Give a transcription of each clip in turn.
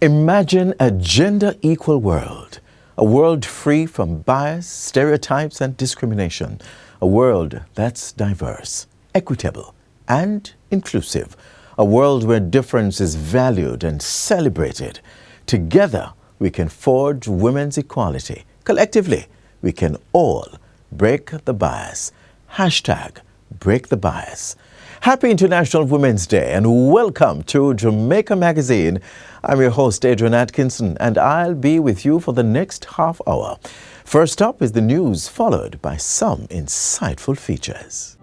Imagine a gender-equal world, a world free from bias, stereotypes, and discrimination, a world that's diverse, equitable, and inclusive, a world where difference is valued and celebrated. Together, we can forge women's equality. Collectively, we can all break the bias. Hashtag break the bias. Happy International Women's Day and welcome to Jamaica Magazine. I'm your host, Adrian Atkinson, and I'll be with you for the next half hour. First up is the news, followed by some insightful features.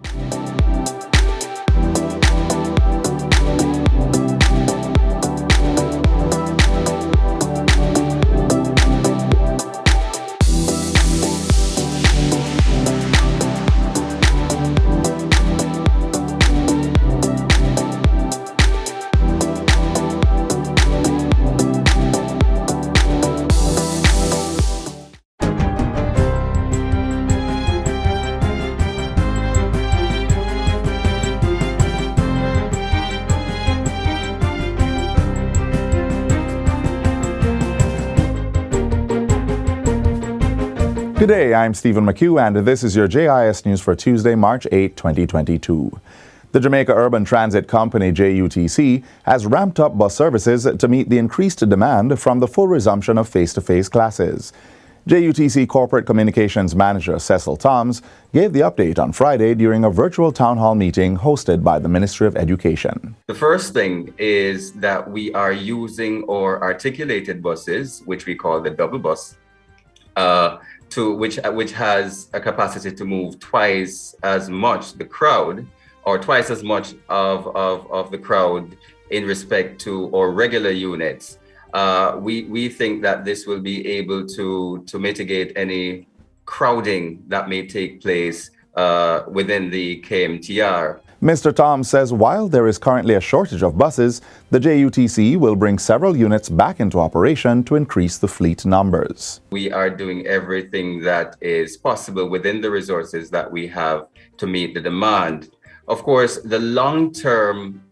Good day, I'm Stephen McHugh, and this is your JIS News for Tuesday, March 8, 2022. The Jamaica Urban Transit Company, JUTC, has ramped up bus services to meet the increased demand from the full resumption of face-to-face classes. JUTC Corporate Communications Manager Cecil Toms gave the update on Friday during a virtual town hall meeting hosted by the Ministry of Education. The first thing is that we are using our articulated buses, which we call the double bus, which has a capacity to move twice as much the crowd, or twice as much of the crowd in respect to our regular units. We think that this will be able to mitigate any crowding that may take place within the KMTR. Mr. Tom says while there is currently a shortage of buses, the JUTC will bring several units back into operation to increase the fleet numbers. We are doing everything that is possible within the resources that we have to meet the demand. Of course, the long-term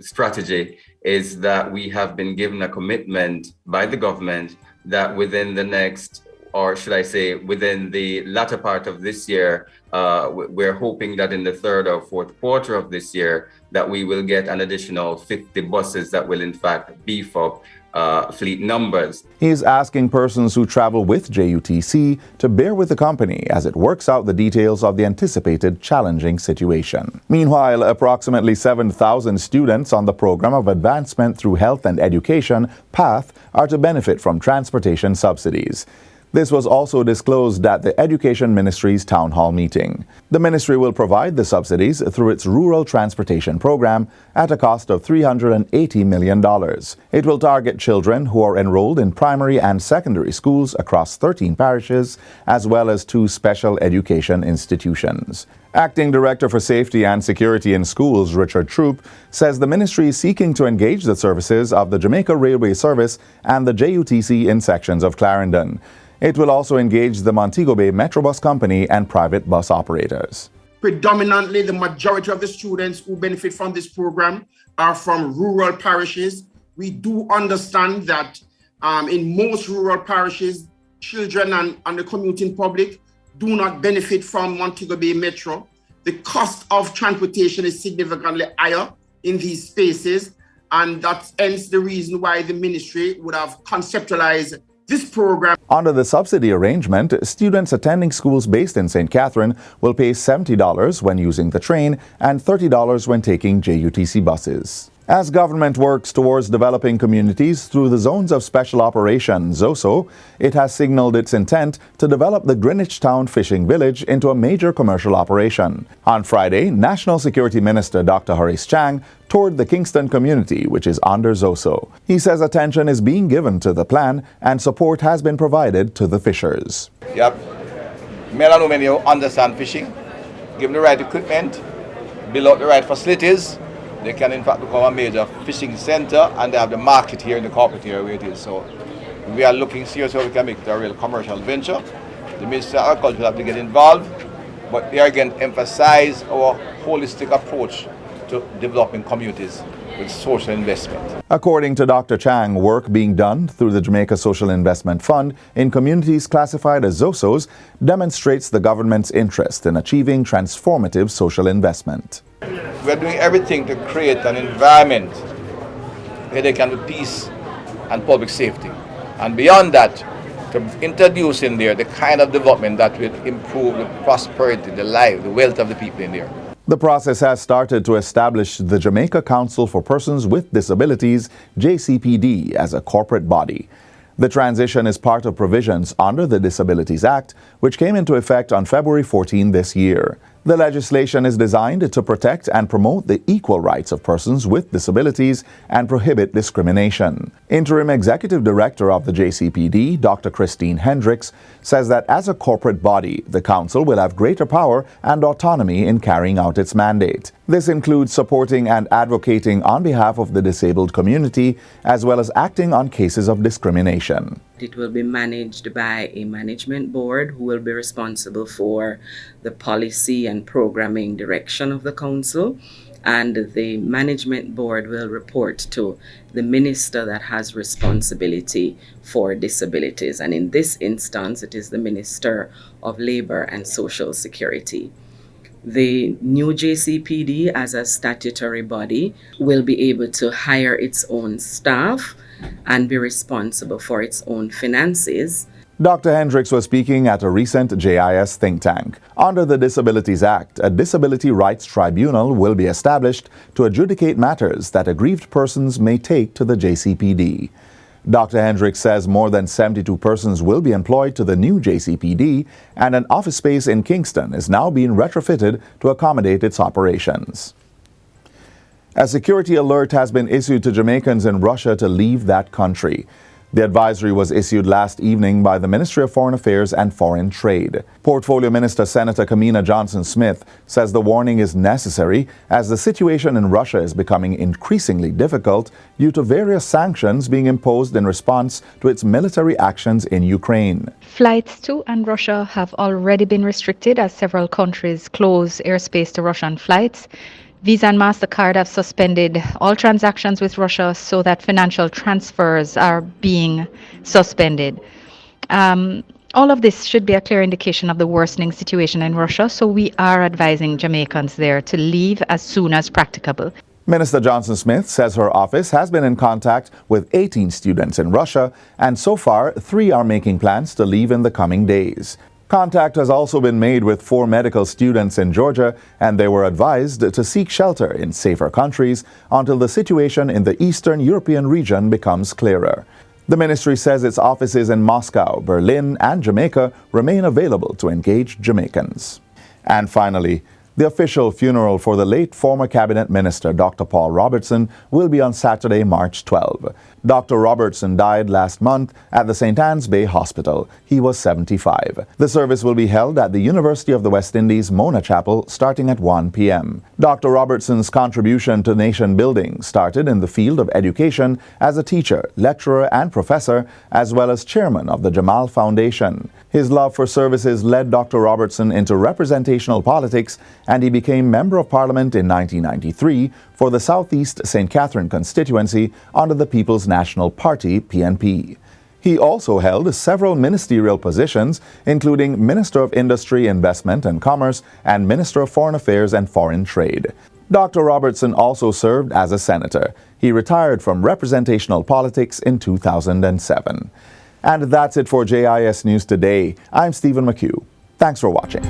strategy is that we have been given a commitment by the government that within the next, or should I say, within the latter part of this year, we're hoping that in the third or fourth quarter of this year, that we will get an additional 50 buses that will in fact beef up fleet numbers. He is asking persons who travel with JUTC to bear with the company as it works out the details of the anticipated challenging situation. Meanwhile, approximately 7,000 students on the Program of Advancement Through Health and Education, PATH, are to benefit from transportation subsidies. This was also disclosed at the Education Ministry's town hall meeting. The ministry will provide the subsidies through its Rural Transportation Program at a cost of $380 million. It will target children who are enrolled in primary and secondary schools across 13 parishes, as well as 2 special education institutions. Acting Director for Safety and Security in Schools, Richard Troop, says the ministry is seeking to engage the services of the Jamaica Railway Service and the JUTC in sections of Clarendon. It will also engage the Montego Bay Metrobus Company and private bus operators. Predominantly, the majority of the students who benefit from this program are from rural parishes. We do understand that in most rural parishes, children and the commuting public do not benefit from Montego Bay Metro. The cost of transportation is significantly higher in these spaces, and that's hence the reason why the ministry would have conceptualized this program. Under the subsidy arrangement, students attending schools based in St. Catherine will pay $70 when using the train and $30 when taking JUTC buses. As government works towards developing communities through the Zones of Special Operation, ZOSO, it has signaled its intent to develop the Greenwich Town Fishing Village into a major commercial operation. On Friday, National Security Minister Dr. Horace Chang toured the Kingston community, which is under ZOSO. He says attention is being given to the plan and support has been provided to the fishers. Yep. Men and women who understand fishing, give them the right equipment, build out the right facilities, they can in fact become a major fishing center, and they have the market here in the corporate area where it is. So we are looking seriously how we can make it a real commercial venture. The Ministry of Agriculture will have to get involved, but they are again emphasize our holistic approach to developing communities. with social investment. According to Dr. Chang, work being done through the Jamaica Social Investment Fund in communities classified as ZOSOs demonstrates the government's interest in achieving transformative social investment. We are doing everything to create an environment where there can be peace and public safety. And beyond that, to introduce in there the kind of development that will improve the prosperity, the life, the wealth of the people in there. The process has started to establish the Jamaica Council for Persons with Disabilities, JCPD, as a corporate body. The transition is part of provisions under the Disabilities Act, which came into effect on February 14 this year. The legislation is designed to protect and promote the equal rights of persons with disabilities and prohibit discrimination. Interim Executive Director of the JCPD, Dr. Christine Hendricks, says that as a corporate body, the Council will have greater power and autonomy in carrying out its mandate. This includes supporting and advocating on behalf of the disabled community, as well as acting on cases of discrimination. It will be managed by a management board who will be responsible for the policy and programming direction of the council, and the management board will report to the minister that has responsibility for disabilities, and in this instance it is the Minister of Labour and Social Security. The new JCPD, as a statutory body, will be able to hire its own staff and be responsible for its own finances. Dr. Hendricks was speaking at a recent JIS think tank. Under the Disabilities Act, a Disability Rights Tribunal will be established to adjudicate matters that aggrieved persons may take to the JCPD. Dr. Hendricks says more than 72 persons will be employed to the new JCPD, and an office space in Kingston is now being retrofitted to accommodate its operations. A security alert has been issued to Jamaicans in Russia to leave that country. The advisory was issued last evening by the Ministry of Foreign Affairs and Foreign Trade. Portfolio Minister Senator Kamina Johnson-Smith says the warning is necessary as the situation in Russia is becoming increasingly difficult due to various sanctions being imposed in response to its military actions in Ukraine. Flights to and Russia have already been restricted as several countries close airspace to Russian flights. Visa and MasterCard have suspended all transactions with Russia so that financial transfers are being suspended. All of this should be a clear indication of the worsening situation in Russia, so we are advising Jamaicans there to leave as soon as practicable. Minister Johnson-Smith says her office has been in contact with 18 students in Russia, and so far 3 are making plans to leave in the coming days. Contact has also been made with 4 medical students in Georgia, and they were advised to seek shelter in safer countries until the situation in the Eastern European region becomes clearer. The ministry says its offices in Moscow, Berlin, and Jamaica remain available to engage Jamaicans. And finally, the official funeral for the late former cabinet minister, Dr. Paul Robertson, will be on Saturday, March 12. Dr. Robertson died last month at the St. Anne's Bay Hospital. He was 75. The service will be held at the University of the West Indies Mona Chapel starting at 1 p.m. Dr. Robertson's contribution to nation building started in the field of education as a teacher, lecturer, and professor, as well as chairman of the Jamal Foundation. His love for services led Dr. Robertson into representational politics, and he became Member of Parliament in 1993 for the Southeast St. Catherine constituency under the People's National Party, PNP. He also held several ministerial positions, including Minister of Industry, Investment and Commerce and Minister of Foreign Affairs and Foreign Trade. Dr. Robertson also served as a senator. He retired from representational politics in 2007. And that's it for JIS News Today. I'm Stephen McHugh. Thanks for watching.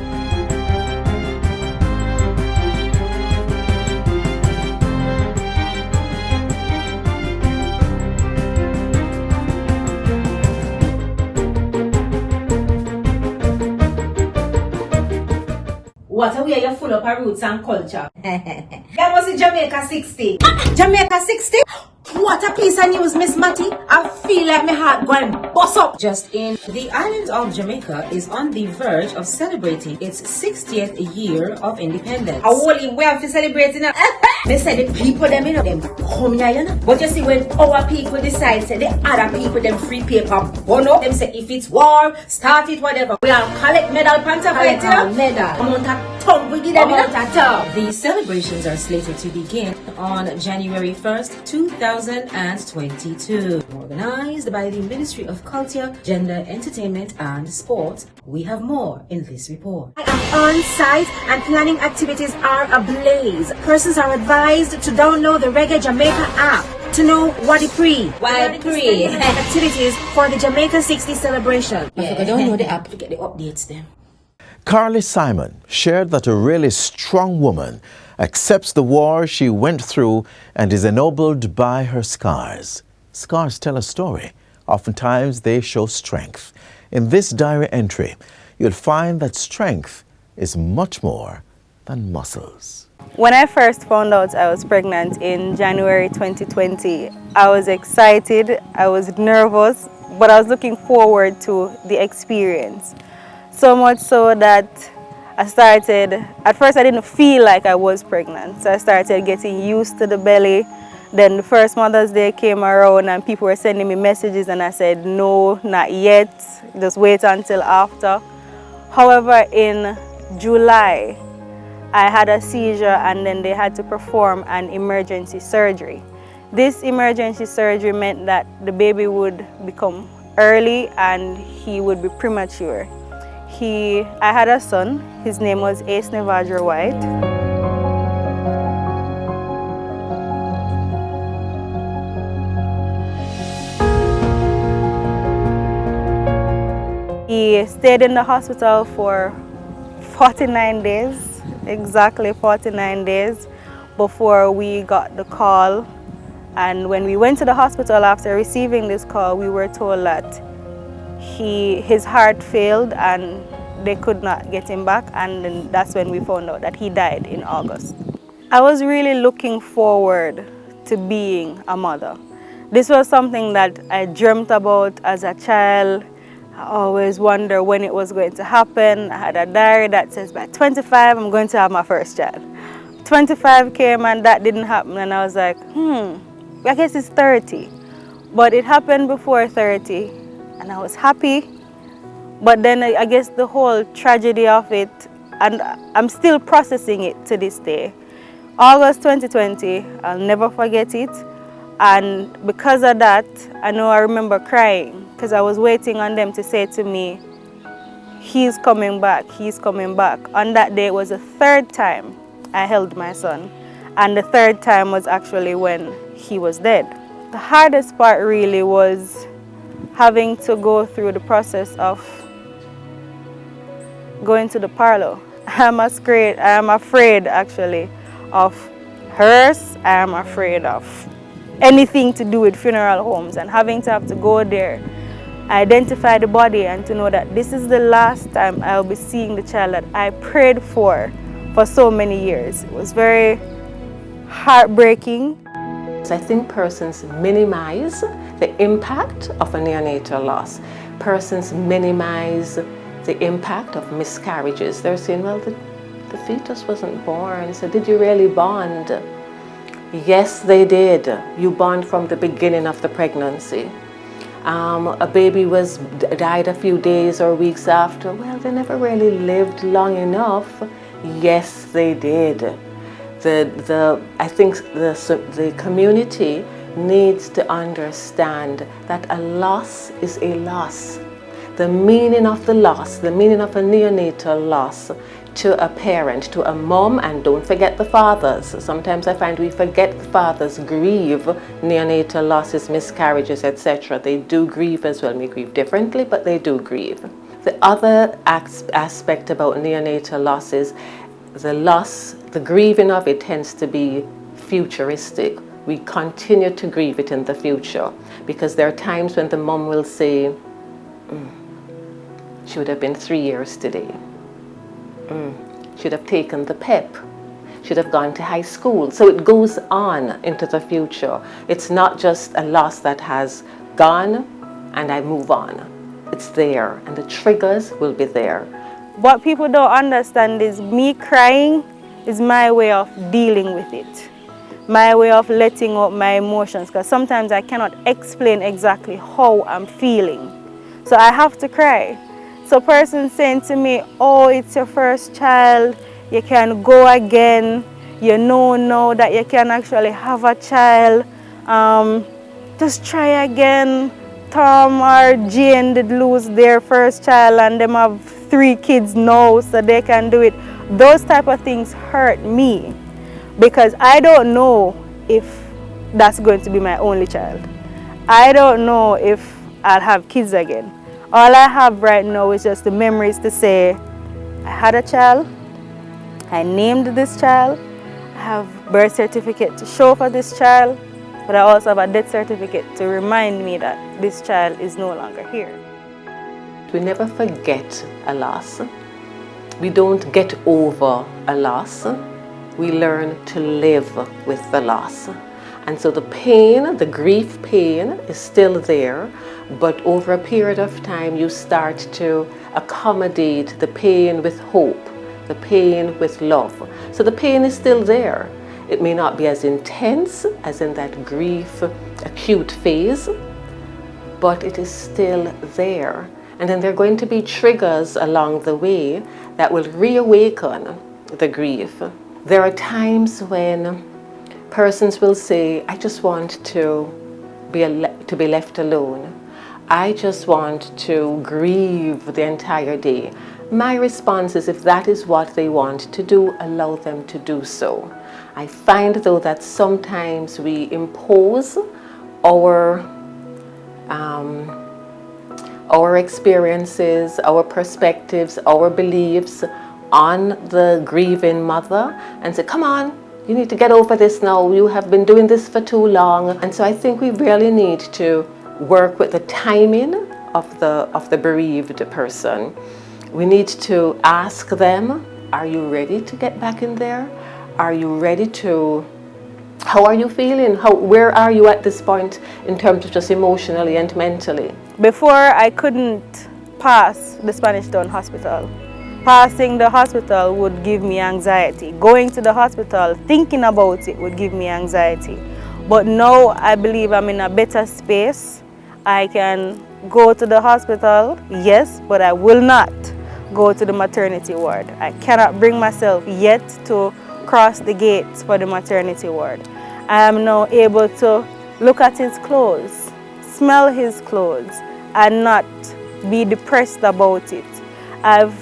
What a way you're full of our roots and culture. That was in Jamaica 60. Jamaica 60? What a piece of news, Miss Matty. I feel like my heart going bust up. Just in, the island of Jamaica is on the verge of celebrating its 60th year of independence. A whole way of celebrating it. They say the people them, you know, them come here, you know. But you see, when our people decide, say the other people them free paper, burn up, them say if it's war, start it, whatever. We all collect medal pants of it, you know. Medal. Amount of thumb. We did that. These celebrations are slated to begin on January 1st, 2022. Organized by the Ministry of Culture, Gender, Entertainment and Sport. We have more in this report. I am on site and planning activities are ablaze. Persons are advised to download the Reggae Jamaica app to know what it pre. Activities for the Jamaica 60 celebration. I forgot to download the app to get the updates then. Carly Simon shared that a really strong woman accepts the war she went through and is ennobled by her scars. Scars tell a story. Oftentimes they show strength. In this diary entry, you'll find that strength is much more than muscles. When I first found out I was pregnant in January 2020, I was excited, I was nervous, but I was looking forward to the experience. So much so that at first I didn't feel like I was pregnant, so I started getting used to the belly. Then the first Mother's Day came around and people were sending me messages and I said, no, not yet, just wait until after. However, in July, I had a seizure and then they had to perform an emergency surgery. This emergency surgery meant that the baby would become early and he would be premature. I had a son, his name was Ace Nevadra White. He stayed in the hospital for 49 days, exactly 49 days before we got the call. And when we went to the hospital after receiving this call, we were told that his heart failed and they could not get him back, and then that's when we found out that he died in August. I was really looking forward to being a mother. This was something that I dreamt about as a child. I always wondered when it was going to happen. I had a diary that says by 25 I'm going to have my first child. 25 came and that didn't happen, and I was like, I guess it's 30. But it happened before 30 and I was happy. But then I guess the whole tragedy of it, and I'm still processing it to this day. August 2020, I'll never forget it. And because of that, I remember crying because I was waiting on them to say to me, he's coming back, he's coming back. On that day, it was the third time I held my son. And the third time was actually when he was dead. The hardest part really was having to go through the process of going to the parlor. I am afraid actually of hearse. I am afraid of anything to do with funeral homes, and having to have to go there, identify the body, and to know that this is the last time I'll be seeing the child that I prayed for so many years. It was very heartbreaking. I think persons minimize the impact of a neonatal loss. Persons minimize the impact of miscarriages. They're saying, well, the fetus wasn't born, so did you really bond? Yes, they did. You bond from the beginning of the pregnancy. A baby died a few days or weeks after. Well, they never really lived long enough. Yes, they did. I think the community needs to understand that a loss is a loss. The meaning of the loss, the meaning of a neonatal loss to a parent, to a mom, and don't forget the fathers. Sometimes I find we forget the fathers grieve neonatal losses, miscarriages, etc. They do grieve as well. We grieve differently, but they do grieve. The other aspect about neonatal losses, the grieving of it tends to be futuristic. We continue to grieve it in the future because there are times when the mom will say, she would have been 3 years today. Should have taken the PEP. Should have gone to high school. So it goes on into the future. It's not just a loss that has gone and I move on. It's there and the triggers will be there. What people don't understand is me crying is my way of dealing with it. My way of letting out my emotions, because sometimes I cannot explain exactly how I'm feeling. So I have to cry. So persons saying to me, oh, it's your first child, you can go again. You know now that you can actually have a child. Just try again. Tom or Jane did lose their first child and them have 3 kids now, so they can do it. Those type of things hurt me because I don't know if that's going to be my only child. I don't know if I'll have kids again. All I have right now is just the memories to say I had a child, I named this child, I have birth certificate to show for this child, but I also have a death certificate to remind me that this child is no longer here. We never forget a loss. We don't get over a loss. We learn to live with the loss. And so the pain, the grief pain is still there, but over a period of time you start to accommodate the pain with hope, the pain with love. So the pain is still there. It may not be as intense as in that grief acute phase, but it is still there. And then there are going to be triggers along the way that will reawaken the grief. There are times when persons will say, I just want to be left alone. I just want to grieve the entire day. My response is, if that is what they want to do, allow them to do so. I find though that sometimes we impose our experiences, our perspectives, our beliefs on the grieving mother and say, come on, you need to get over this now. You have been doing this for too long. And so I think we really need to work with the timing of the bereaved person. We need to ask them, are you ready to get back in there? Are you ready to, how are you feeling? Where are you at this point in terms of just emotionally and mentally? Before, I couldn't pass the Spanish Town Hospital. Passing the hospital would give me anxiety. Going to the hospital, thinking about it would give me anxiety. But now I believe I'm in a better space. I can go to the hospital, yes, but I will not go to the maternity ward. I cannot bring myself yet to cross the gates for the maternity ward. I am now able to look at his clothes, smell his clothes, and not be depressed about it. I've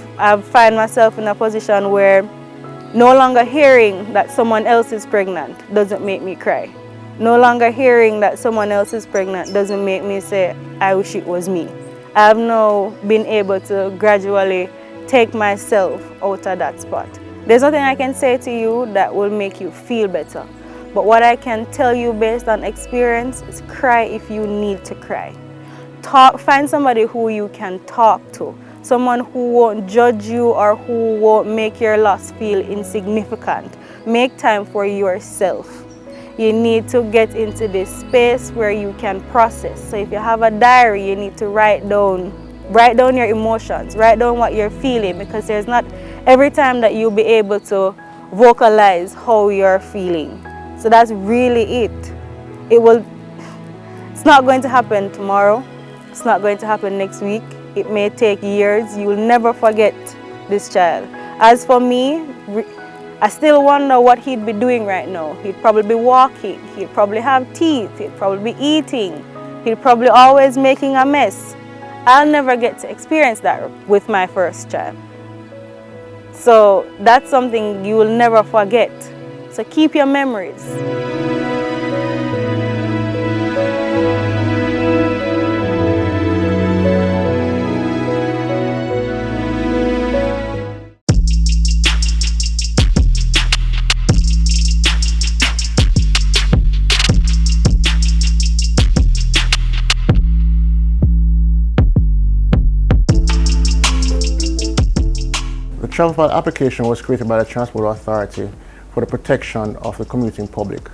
find myself in a position where no longer hearing that someone else is pregnant doesn't make me cry. No longer hearing that someone else is pregnant doesn't make me say, I wish it was me. I've now been able to gradually take myself out of that spot. There's nothing I can say to you that will make you feel better. But what I can tell you based on experience is cry if you need to cry. Find somebody who you can talk to. Someone who won't judge you or who won't make your loss feel insignificant. Make time for yourself. You need to get into this space where you can process. So if you have a diary, you need to write down your emotions, write down what you're feeling, because there's not every time that you'll be able to vocalize how you're feeling. So that's really it. It's not going to happen tomorrow. It's not going to happen next week. It may take years. You will never forget this child. As for me, I still wonder what he'd be doing right now. He'd probably be walking. He'd probably have teeth. He'd probably be eating. He'd probably always making a mess. I'll never get to experience that with my first child. So that's something you will never forget. So keep your memories. The travel file application was created by the Transport Authority for the protection of the commuting public.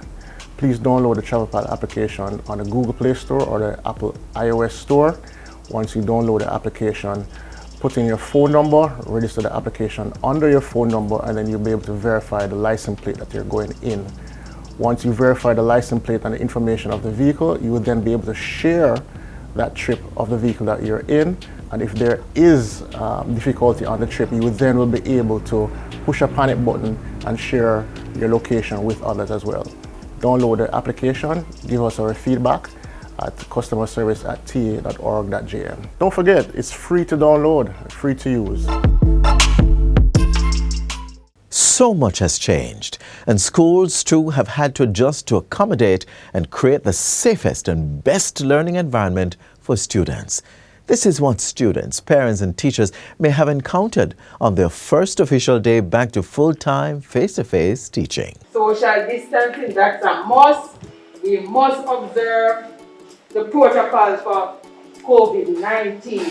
Please download the travel file application on the Google Play Store or the Apple iOS Store. Once you download the application, put in your phone number, register the application under your phone number, and then you'll be able to verify the license plate that you're going in. Once you verify the license plate and the information of the vehicle, you will then be able to share that trip of the vehicle that you're in And if there is difficulty on the trip, you then will be able to push a panic button and share your location with others as well. Download the application, give us our feedback at customerservice@ta.org.jm. Don't forget, it's free to download, free to use. So much has changed, and schools too have had to adjust to accommodate and create the safest and best learning environment for students. This is what students, parents and teachers may have encountered on their first official day back to full-time, face-to-face teaching. Social distancing, that's a must. We must observe the protocols for COVID-19.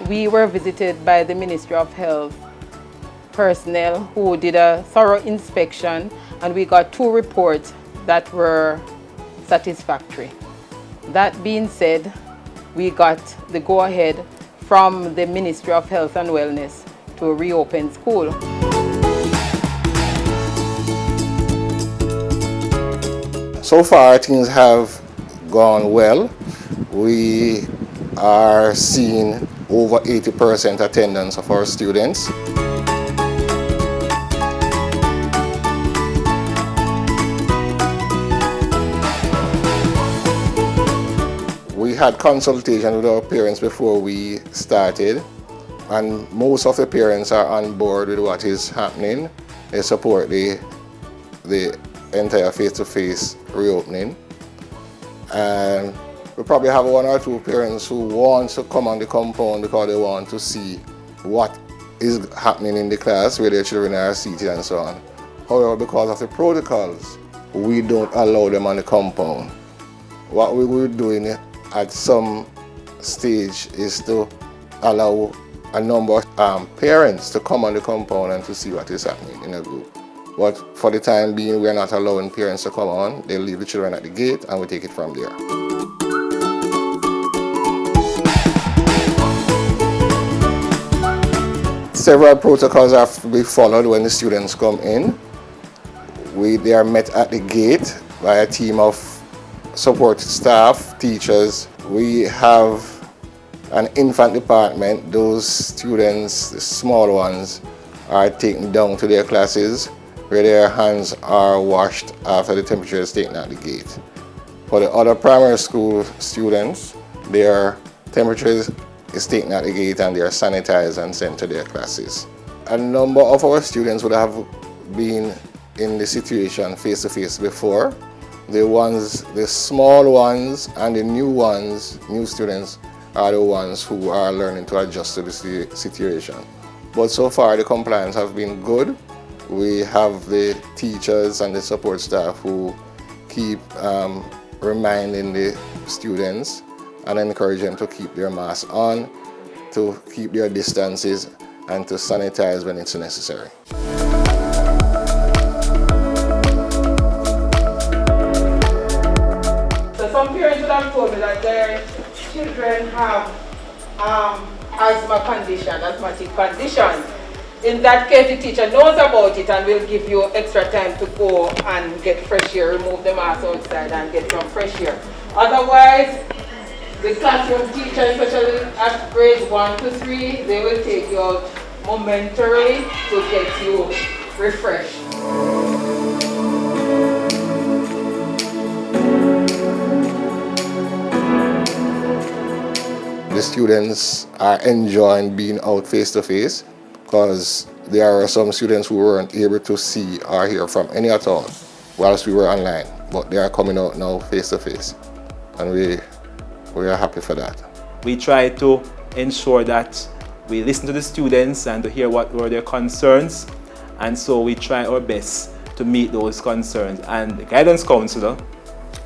We were visited by the Ministry of Health personnel who did a thorough inspection, and we got 2 reports that were satisfactory. That being said, we got the go-ahead from the Ministry of Health and Wellness to reopen school. So far, things have gone well. We are seeing over 80% attendance of our students. We had consultation with our parents before we started, and most of the parents are on board with what is happening. They support the entire face-to-face reopening. And we probably have 1 or 2 parents who want to come on the compound because they want to see what is happening in the class, where their children are seated and so on. However, because of the protocols, we don't allow them on the compound. What we were doing at some stage is to allow a number of parents to come on the compound and to see what is happening in a group. But for the time being, we're not allowing parents to come on. They leave the children at the gate and we take it from there. Several protocols have to be followed when the students come in. They are met at the gate by a team of support staff, teachers. We have an infant department. Those students, the small ones, are taken down to their classes where their hands are washed after the temperature is taken at the gate. For the other primary school students, their temperature is taken at the gate and they are sanitized and sent to their classes. A number of our students would have been in the situation face-to-face before. The small ones and the new students are the ones who are learning to adjust to the situation. But so far the compliance has been good. We have the teachers and the support staff who keep reminding the students and encourage them to keep their masks on, to keep their distances, and to sanitize when it's necessary. Some parents would have told me that their children have asthmatic condition. In that case, the teacher knows about it and will give you extra time to go and get fresh air, remove the mask outside and get some fresh air. Otherwise, the classroom teacher, especially at grades 1 to 3, they will take you out momentarily to get you refreshed. The students are enjoying being out face-to-face because there are some students who weren't able to see or hear from any at all whilst we were online, but they are coming out now face-to-face, and we are happy for that. We try to ensure that we listen to the students and to hear what were their concerns, and so we try our best to meet those concerns. And the guidance counselor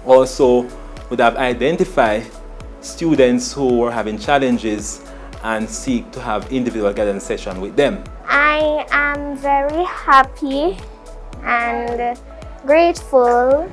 also would have identified students who were having challenges and seek to have individual guidance session with them. I am very happy and grateful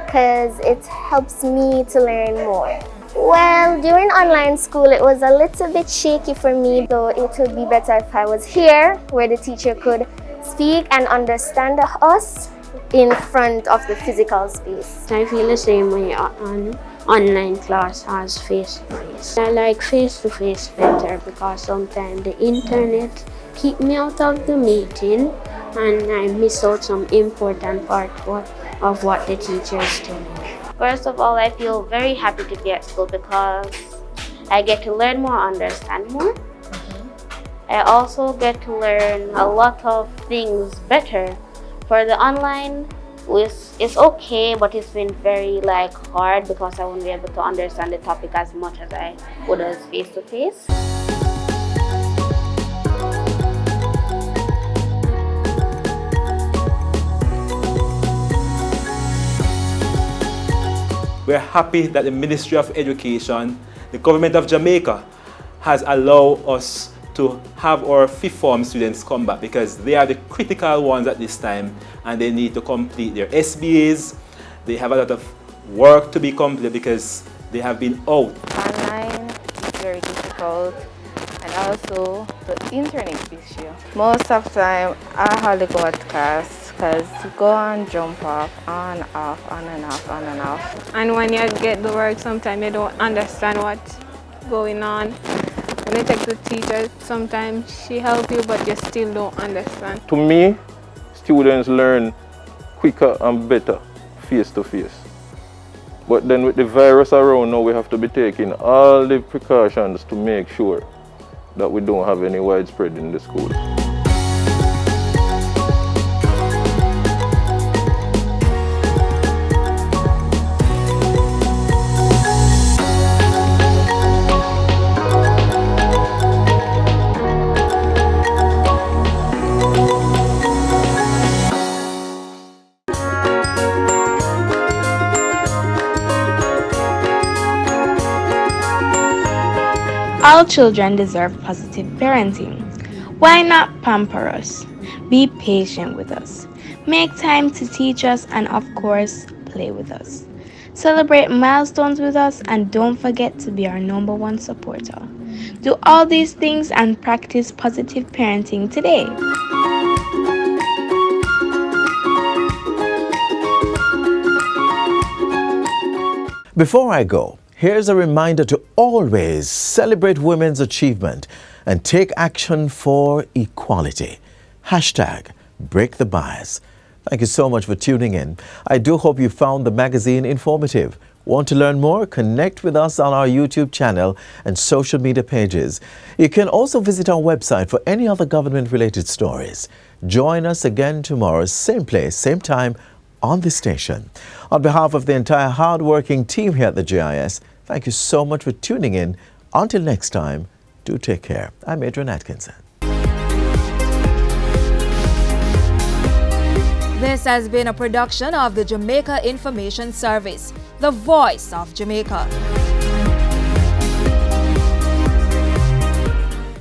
because it helps me to learn more. Well, during online school it was a little bit shaky for me, though it would be better if I was here where the teacher could speak and understand us in front of the physical space. I feel the same way on online class as face-to-face. I like face-to-face better because sometimes the internet keep me out of the meeting and I miss out some important part of what the teachers tell me. First of all, I feel very happy to be at school because I get to learn more, understand more. I also get to learn a lot of things better. For the online, it's okay, but it's been very hard because I won't be able to understand the topic as much as I would as face-to-face. We're happy that the Ministry of Education, the government of Jamaica, has allowed us to have our fifth form students come back because they are the critical ones at this time and they need to complete their SBAs. They have a lot of work to be completed because they have been out. Online is very difficult, and also the internet issue. Most of the time I hardly go at class because you go and jump off, on, off, on and off, on and off. And when you get the work, sometimes you don't understand what's going on. When you take the teacher, sometimes she helps you, but you still don't understand. To me, students learn quicker and better face-to-face. But then with the virus around now, we have to be taking all the precautions to make sure that we don't have any widespread in the schools. All children deserve positive parenting. Why not pamper us? Be patient with us. Make time to teach us and, of course, play with us. Celebrate milestones with us and don't forget to be our #1 supporter. Do all these things and practice positive parenting today. Before I go, here's a reminder to always celebrate women's achievement and take action for equality. #Break the bias. Thank you so much for tuning in. I do hope you found the magazine informative. Want to learn more? Connect with us on our YouTube channel and social media pages. You can also visit our website for any other government-related stories. Join us again tomorrow, same place, same time, on this station. On behalf of the entire hard-working team here at the GIS, thank you so much for tuning in. Until next time, do take care. I'm Adrian Atkinson. This has been a production of the Jamaica Information Service, the voice of Jamaica.